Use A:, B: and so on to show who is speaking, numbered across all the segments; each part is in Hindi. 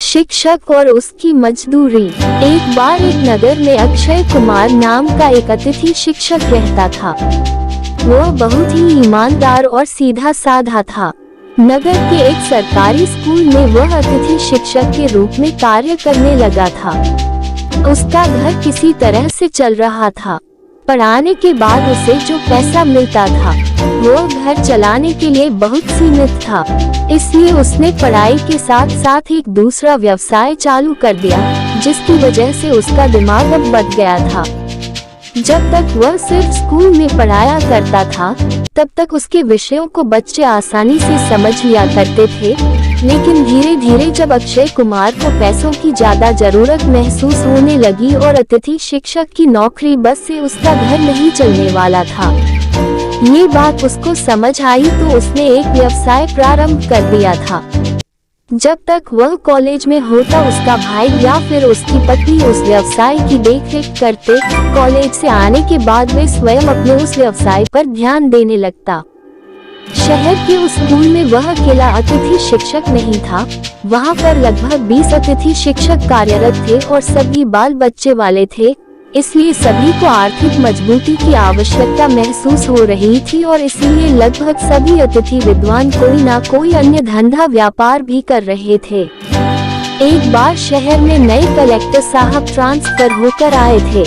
A: शिक्षक और उसकी मजदूरी। एक बार एक नगर में अक्षय कुमार नाम का एक अतिथि शिक्षक रहता था। वह बहुत ही ईमानदार और सीधा साधा था। नगर के एक सरकारी स्कूल में वह अतिथि शिक्षक के रूप में कार्य करने लगा था। उसका घर किसी तरह से चल रहा था। पढ़ाने के बाद उसे जो पैसा मिलता था वो घर चलाने के लिए बहुत सीमित था। इसलिए उसने पढ़ाई के साथ साथ एक दूसरा व्यवसाय चालू कर दिया, जिसकी वजह से उसका दिमाग अब बढ़ गया था। जब तक वह सिर्फ स्कूल में पढ़ाया करता था तब तक उसके विषयों को बच्चे आसानी से समझ लिया करते थे, लेकिन धीरे धीरे जब अक्षय कुमार को पैसों की ज्यादा जरूरत महसूस होने लगी और अतिथि शिक्षक की नौकरी बस से उसका घर नहीं चलने वाला था, ये बात उसको समझ आई तो उसने एक व्यवसाय प्रारंभ कर दिया था। जब तक वह कॉलेज में होता उसका भाई या फिर उसकी पत्नी उस व्यवसाय की देखरेख करते। कॉलेज से आने के बाद वे स्वयं अपने उस व्यवसाय पर ध्यान देने लगता। शहर के उस स्कूल में वह अकेला अतिथि शिक्षक नहीं था। वहाँ पर लगभग 20 अतिथि शिक्षक कार्यरत थे और सभी बाल बच्चे वाले थे। इसलिए सभी को आर्थिक मजबूती की आवश्यकता महसूस हो रही थी और इसलिए लगभग सभी अतिथि विद्वान कोई ना कोई अन्य धंधा व्यापार भी कर रहे थे। एक बार शहर में नए कलेक्टर साहब ट्रांसफर होकर आए थे।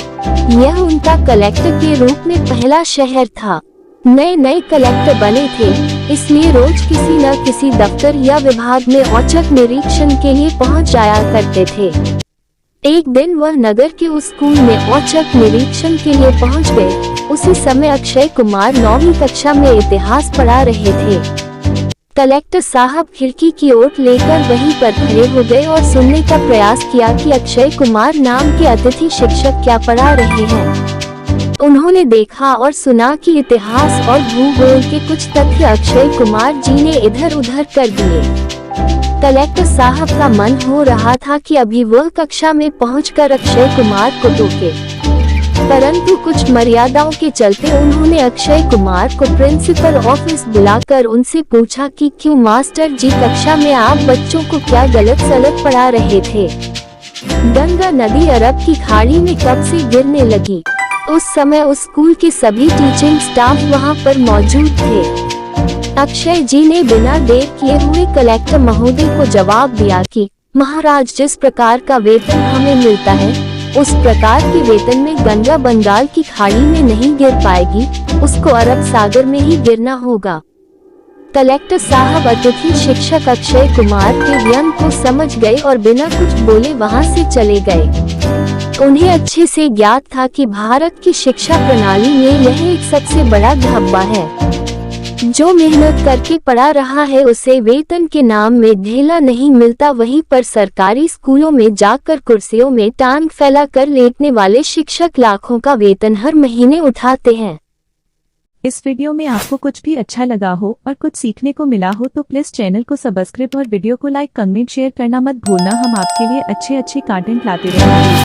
A: यह उनका कलेक्टर के रूप में पहला शहर था। नए कलेक्टर बने थे, इसलिए रोज किसी न किसी दफ्तर या विभाग में औचक निरीक्षण के लिए पहुंच जाया करते थे। एक दिन वह नगर के उस स्कूल में औचक निरीक्षण के लिए पहुंच गए। उसी समय अक्षय कुमार 9वीं कक्षा में इतिहास पढ़ा रहे थे। कलेक्टर साहब खिड़की की ओर लेकर वहीं पर खड़े हो गए और सुनने का प्रयास किया कि अक्षय कुमार नाम के अतिथि शिक्षक क्या पढ़ा रहे हैं। उन्होंने देखा और सुना कि इतिहास और भूगोल के कुछ तथ्य अक्षय कुमार जी ने इधर उधर कर दिए। कलेक्टर साहब का मन हो रहा था कि अभी वह कक्षा में पहुंचकर अक्षय कुमार को टोके, परंतु कुछ मर्यादाओं के चलते उन्होंने अक्षय कुमार को प्रिंसिपल ऑफिस बुलाकर उनसे पूछा कि क्यों मास्टर जी कक्षा में आप बच्चों को क्या गलत सलत पढ़ा रहे थे। गंगा नदी अरब की खाड़ी में कब से गिरने लगी। उस समय उस स्कूल के सभी टीचिंग स्टाफ वहां पर मौजूद थे। अक्षय जी ने बिना देर किए हुए कलेक्टर महोदय को जवाब दिया कि महाराज, जिस प्रकार का वेतन हमें मिलता है उस प्रकार के वेतन में गंगा बंगाल की खाड़ी में नहीं गिर पाएगी, उसको अरब सागर में ही गिरना होगा। कलेक्टर साहब अतिथि शिक्षक अक्षय कुमार के व्यंग को समझ गए और बिना कुछ बोले वहां से चले गए। उन्हें अच्छे से ज्ञात था कि भारत की शिक्षा प्रणाली में यह एक सबसे बड़ा धब्बा है। जो मेहनत करके पढ़ा रहा है उसे वेतन के नाम में ढेला नहीं मिलता। वहीं पर सरकारी स्कूलों में जाकर कुर्सियों में टांग फैला कर लेटने वाले शिक्षक लाखों का वेतन हर महीने उठाते हैं।
B: इस वीडियो में आपको कुछ भी अच्छा लगा हो और कुछ सीखने को मिला हो तो प्लीज चैनल को सब्सक्राइब और वीडियो को लाइक, कमेंट, शेयर करना मत भूलना। हम आपके लिए अच्छे कंटेंट लाते रहेंगे।